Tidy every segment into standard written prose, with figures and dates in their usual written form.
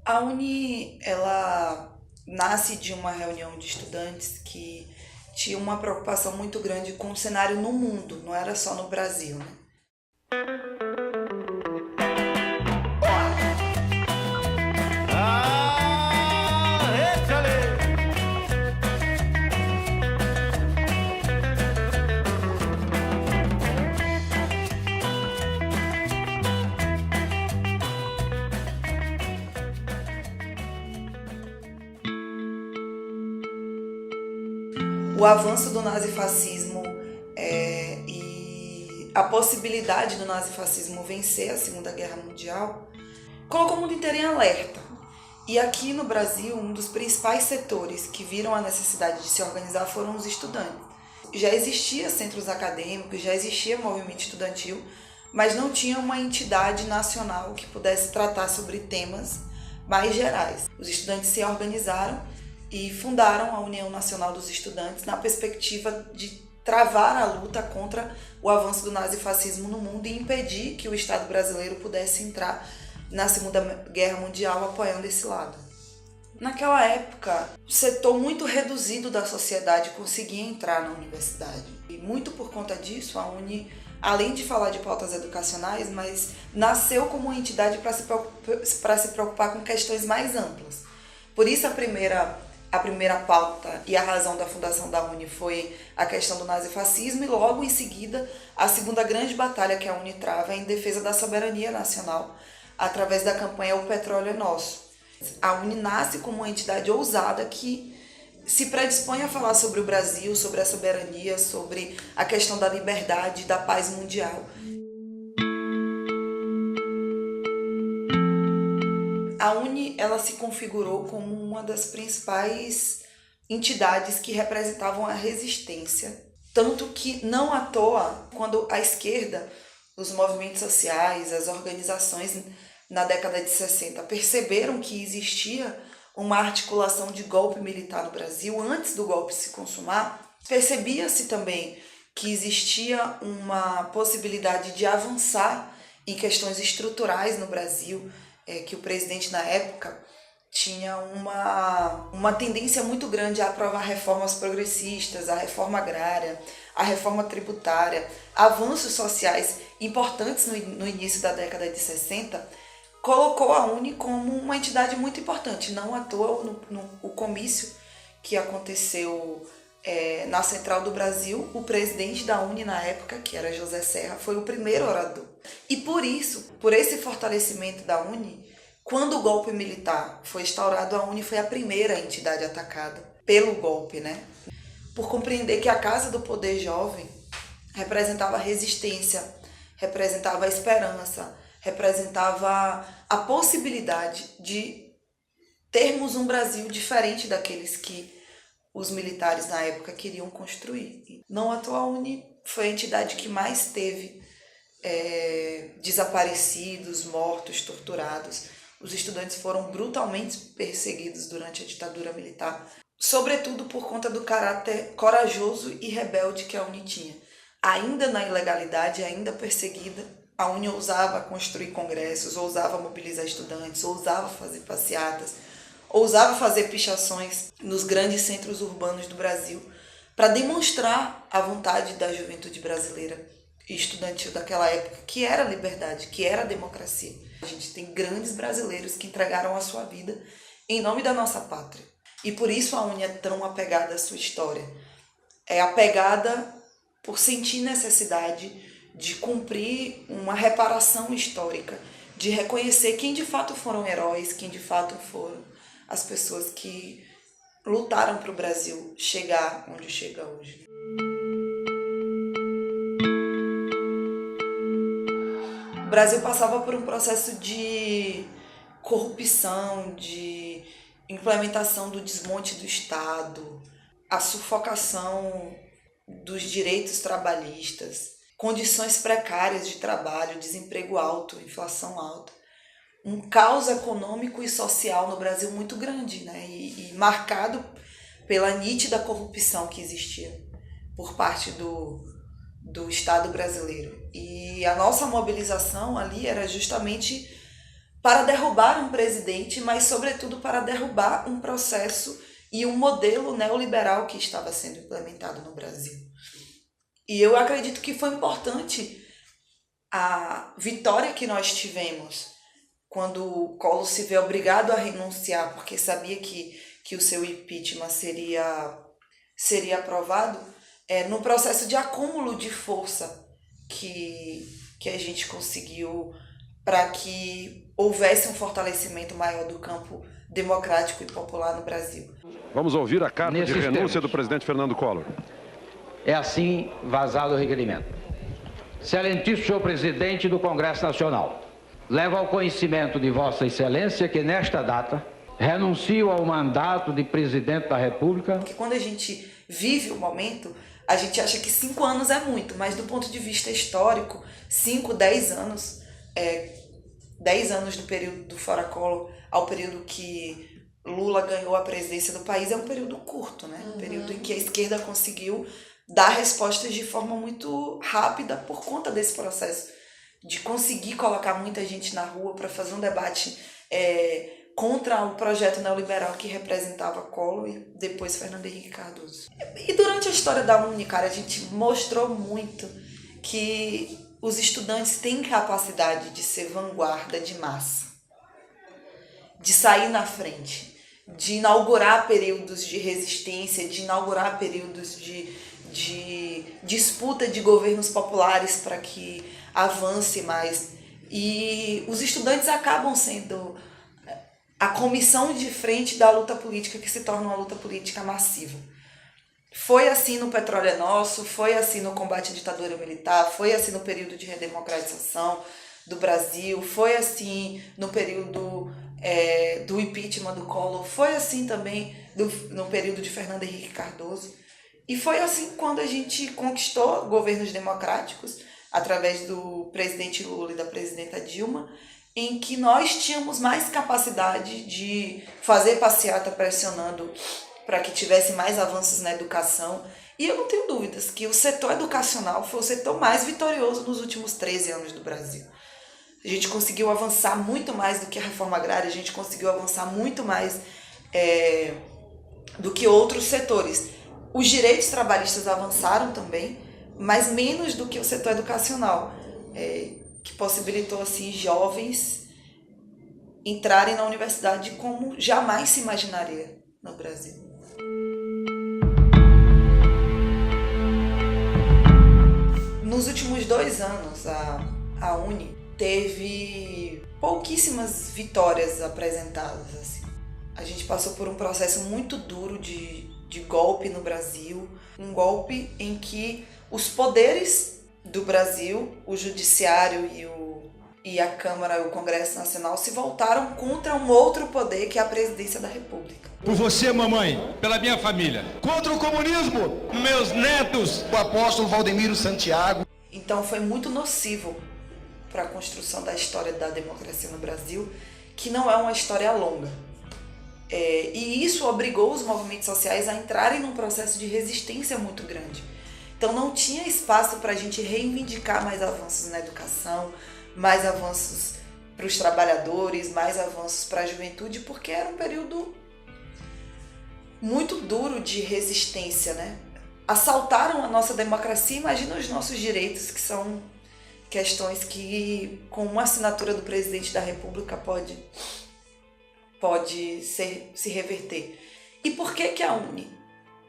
A Uni, ela nasce de uma reunião de estudantes que tinha uma preocupação muito grande com o cenário no mundo, não era só no Brasil, né? Ah, échale. O avanço do nazifascismo e a possibilidade do nazifascismo vencer a Segunda Guerra Mundial colocou o mundo inteiro em alerta. E aqui no Brasil, um dos principais setores que viram a necessidade de se organizar foram os estudantes. Já existia centros acadêmicos, já existia movimento estudantil, mas não tinha uma entidade nacional que pudesse tratar sobre temas mais gerais. Os estudantes se organizaram e fundaram a União Nacional dos Estudantes na perspectiva de travar a luta contra o avanço do nazifascismo no mundo e impedir que o Estado brasileiro pudesse entrar na Segunda Guerra Mundial apoiando esse lado. Naquela época, um setor muito reduzido da sociedade conseguia entrar na universidade. E muito por conta disso, a Uni, além de falar de pautas educacionais, mas nasceu como uma entidade para se preocupar com questões mais amplas. Por isso, a primeira pauta e a razão da fundação da Uni foi a questão do nazifascismo e logo em seguida a segunda grande batalha que a Uni trava é em defesa da soberania nacional através da campanha O Petróleo é Nosso. A Uni nasce como uma entidade ousada que se predispõe a falar sobre o Brasil, sobre a soberania, sobre a questão da liberdade, da paz mundial. A Uni, ela se configurou como uma das principais entidades que representavam a resistência, tanto que não à toa, quando a esquerda, os movimentos sociais, as organizações na década de 60 perceberam que existia uma articulação de golpe militar no Brasil antes do golpe se consumar, percebia-se também que existia uma possibilidade de avançar em questões estruturais no Brasil, que o presidente na época tinha uma tendência muito grande a aprovar reformas progressistas, a reforma agrária, a reforma tributária, avanços sociais importantes no início da década de 60, colocou a Uni como uma entidade muito importante. Não à toa, no comício que aconteceu na Central do Brasil, o presidente da Uni na época, que era José Serra, foi o primeiro orador. E por isso, por esse fortalecimento da Uni, quando o golpe militar foi instaurado, a Uni foi a primeira entidade atacada pelo golpe, né? Por compreender que a Casa do Poder Jovem representava a resistência, representava a esperança, representava a possibilidade de termos um Brasil diferente daqueles que os militares na época queriam construir. Não à toa, a Uni foi a entidade que mais teve desaparecidos, mortos, torturados. Os estudantes foram brutalmente perseguidos durante a ditadura militar, sobretudo por conta do caráter corajoso e rebelde que a Uni tinha. Ainda na ilegalidade, ainda perseguida, a Uni ousava construir congressos, ousava mobilizar estudantes, ousava fazer passeatas, ousava fazer pichações nos grandes centros urbanos do Brasil para demonstrar a vontade da juventude brasileira e estudantil daquela época, que era a liberdade, que era a democracia. A gente tem grandes brasileiros que entregaram a sua vida em nome da nossa pátria. E por isso a Uni é tão apegada à sua história. É apegada por sentir necessidade de cumprir uma reparação histórica, de reconhecer quem de fato foram heróis, quem de fato foram as pessoas que lutaram para o Brasil chegar onde chega hoje. O Brasil passava por um processo de corrupção, de implementação do desmonte do Estado, a sufocação dos direitos trabalhistas, condições precárias de trabalho, desemprego alto, inflação alta, um caos econômico e social no Brasil muito grande, né? E marcado pela nítida corrupção que existia por parte do Estado brasileiro. E a nossa mobilização ali era justamente para derrubar um presidente, mas sobretudo para derrubar um processo e um modelo neoliberal que estava sendo implementado no Brasil. E eu acredito que foi importante a vitória que nós tivemos quando o Collor se vê obrigado a renunciar, porque sabia que o seu impeachment seria aprovado, no processo de acúmulo de força que a gente conseguiu para que houvesse um fortalecimento maior do campo democrático e popular no Brasil. Vamos ouvir a carta de renúncia termos do presidente Fernando Collor. É assim vazado o requerimento. Excelentíssimo senhor presidente do Congresso Nacional, levo ao conhecimento de Vossa Excelência que nesta data renuncio ao mandato de presidente da República. Porque quando a gente vive o momento, a gente acha que 5 anos é muito, mas do ponto de vista histórico, 5, 10 anos, 10 anos do período do Fora Collor ao período que Lula ganhou a presidência do país é um período curto, né? Um período em que a esquerda conseguiu dar respostas de forma muito rápida por conta desse processo de conseguir colocar muita gente na rua para fazer um debate contra o projeto neoliberal que representava Collor e depois Fernando Henrique Cardoso. E durante a história da UNE, cara, a gente mostrou muito que os estudantes têm capacidade de ser vanguarda de massa, de sair na frente, de inaugurar períodos de resistência, de inaugurar períodos de disputa de governos populares para que avance mais. E os estudantes acabam sendo a comissão de frente da luta política que se torna uma luta política massiva. Foi assim no Petróleo é Nosso, foi assim no combate à ditadura militar, foi assim no período de redemocratização do Brasil, foi assim no período do impeachment do Collor, foi assim também no período de Fernando Henrique Cardoso. E foi assim quando a gente conquistou governos democráticos, através do presidente Lula e da presidenta Dilma, em que nós tínhamos mais capacidade de fazer passeata pressionando para que tivesse mais avanços na educação. E eu não tenho dúvidas que o setor educacional foi o setor mais vitorioso nos últimos 13 anos do Brasil. A gente conseguiu avançar muito mais do que a reforma agrária, a gente conseguiu avançar muito mais do que outros setores. Os direitos trabalhistas avançaram também, mas menos do que o setor educacional, que possibilitou assim, jovens entrarem na universidade como jamais se imaginaria no Brasil. Nos últimos 2 anos, a UNE teve pouquíssimas vitórias apresentadas. Assim. A gente passou por um processo muito duro de golpe no Brasil, um golpe em que os poderes do Brasil, o Judiciário e a Câmara e o Congresso Nacional se voltaram contra um outro poder que é a Presidência da República. Por você, mamãe. Pela minha família. Contra o comunismo. Meus netos. O apóstolo Valdemiro Santiago. Então foi muito nocivo para a construção da história da democracia no Brasil, que não é uma história longa. E isso obrigou os movimentos sociais a entrarem num processo de resistência muito grande. Então não tinha espaço para a gente reivindicar mais avanços na educação, mais avanços para os trabalhadores, mais avanços para a juventude, porque era um período muito duro de resistência, né? Assaltaram a nossa democracia, imagina os nossos direitos, que são questões que, com uma assinatura do presidente da República, pode se reverter. E por que a UNE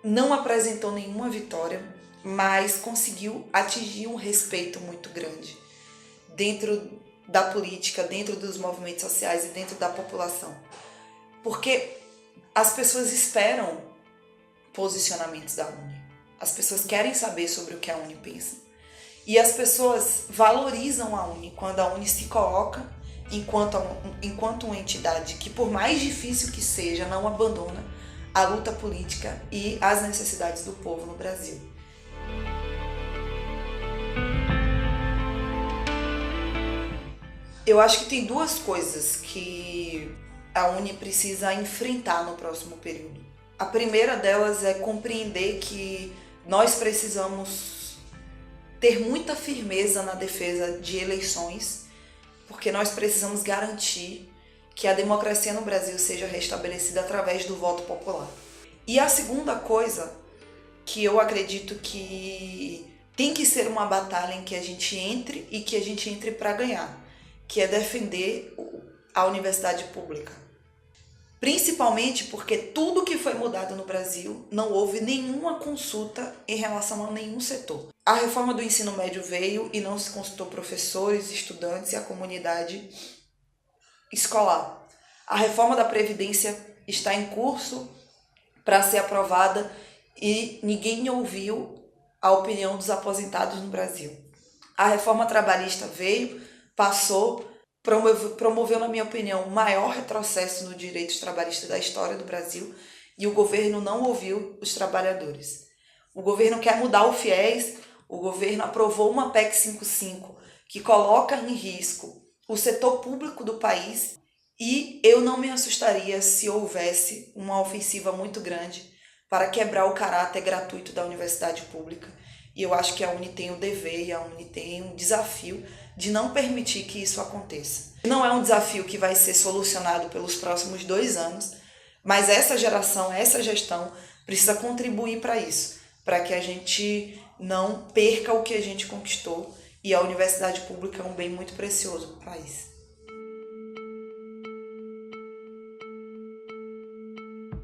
não apresentou nenhuma vitória, mas conseguiu atingir um respeito muito grande dentro da política, dentro dos movimentos sociais e dentro da população? Porque as pessoas esperam posicionamentos da UNE. As pessoas querem saber sobre o que a UNE pensa. E as pessoas valorizam a UNE quando a UNE se coloca enquanto uma entidade que, por mais difícil que seja, não abandona a luta política e as necessidades do povo no Brasil. Eu acho que tem 2 coisas que a UNE precisa enfrentar no próximo período. A primeira delas é compreender que nós precisamos ter muita firmeza na defesa de eleições porque nós precisamos garantir que a democracia no Brasil seja restabelecida através do voto popular. E a segunda coisa que eu acredito que tem que ser uma batalha em que a gente entre e que a gente entre para ganhar, que é defender a universidade pública. Principalmente porque tudo que foi mudado no Brasil não houve nenhuma consulta em relação a nenhum setor. A reforma do ensino médio veio e não se consultou professores, estudantes e a comunidade escolar. A reforma da Previdência está em curso para ser aprovada e ninguém ouviu a opinião dos aposentados no Brasil. A reforma trabalhista veio, passou, promoveu, na minha opinião, o maior retrocesso no direito trabalhista da história do Brasil e o governo não ouviu os trabalhadores. O governo quer mudar o FIES, o governo aprovou uma PEC 55 que coloca em risco o setor público do país e eu não me assustaria se houvesse uma ofensiva muito grande para quebrar o caráter gratuito da universidade pública. E eu acho que a UNE tem o dever e a UNE tem um desafio de não permitir que isso aconteça. Não é um desafio que vai ser solucionado pelos próximos 2 anos, mas essa geração, essa gestão precisa contribuir para isso, para que a gente não perca o que a gente conquistou, e a universidade pública é um bem muito precioso para o país.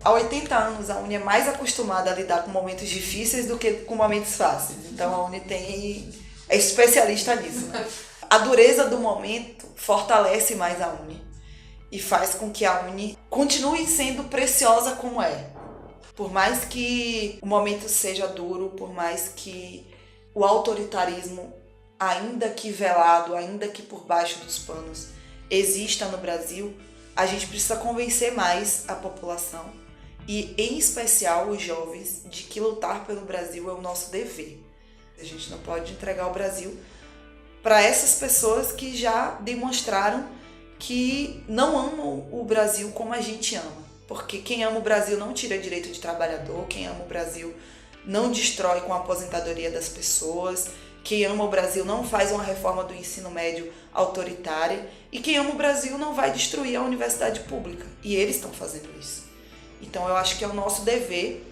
Há 80 anos, a UNE é mais acostumada a lidar com momentos difíceis do que com momentos fáceis. Então, a UNE é especialista nisso, né? A dureza do momento fortalece mais a UNE e faz com que a UNE continue sendo preciosa como é. Por mais que o momento seja duro, por mais que o autoritarismo, ainda que velado, ainda que por baixo dos panos, exista no Brasil, a gente precisa convencer mais a população e, em especial, os jovens, de que lutar pelo Brasil é o nosso dever. A gente não pode entregar o Brasil para essas pessoas que já demonstraram que não amam o Brasil como a gente ama. Porque quem ama o Brasil não tira direito de trabalhador, quem ama o Brasil não destrói com a aposentadoria das pessoas, quem ama o Brasil não faz uma reforma do ensino médio autoritária e quem ama o Brasil não vai destruir a universidade pública. E eles estão fazendo isso. Então eu acho que é o nosso dever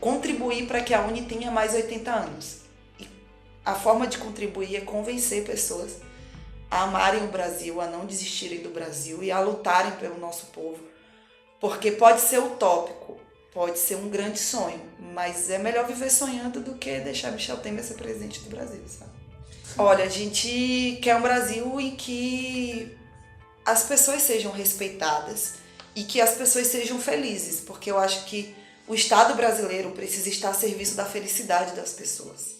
contribuir para que a UNE tenha mais 80 anos. E a forma de contribuir é convencer pessoas a amarem o Brasil, a não desistirem do Brasil e a lutarem pelo nosso povo. Porque pode ser utópico, pode ser um grande sonho, mas é melhor viver sonhando do que deixar Michel Temer ser presidente do Brasil, sabe? Olha, a gente quer um Brasil em que as pessoas sejam respeitadas e que as pessoas sejam felizes, porque eu acho que o Estado brasileiro precisa estar a serviço da felicidade das pessoas.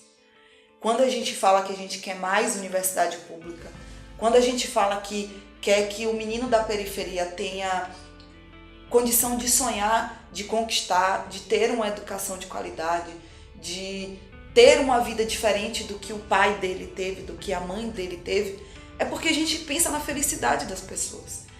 Quando a gente fala que a gente quer mais universidade pública, quando a gente fala que quer que o menino da periferia tenha condição de sonhar, de conquistar, de ter uma educação de qualidade, de ter uma vida diferente do que o pai dele teve, do que a mãe dele teve, é porque a gente pensa na felicidade das pessoas.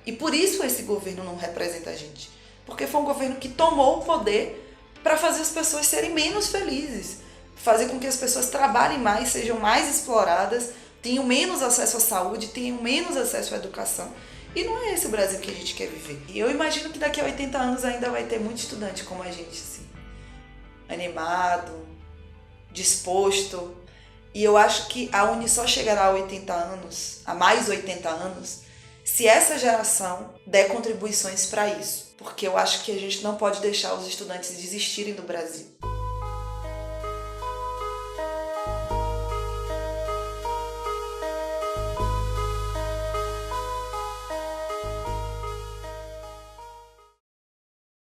E por isso esse governo não representa a gente. Porque foi um governo que tomou o poder para fazer as pessoas serem menos felizes, fazer com que as pessoas trabalhem mais, sejam mais exploradas, tenham menos acesso à saúde, tenham menos acesso à educação. E não é esse o Brasil que a gente quer viver. E eu imagino que daqui a 80 anos ainda vai ter muito estudante como a gente, assim, animado, disposto. E eu acho que a UNE só chegará a 80 anos, a mais 80 anos, se essa geração der contribuições para isso. Porque eu acho que a gente não pode deixar os estudantes desistirem do Brasil.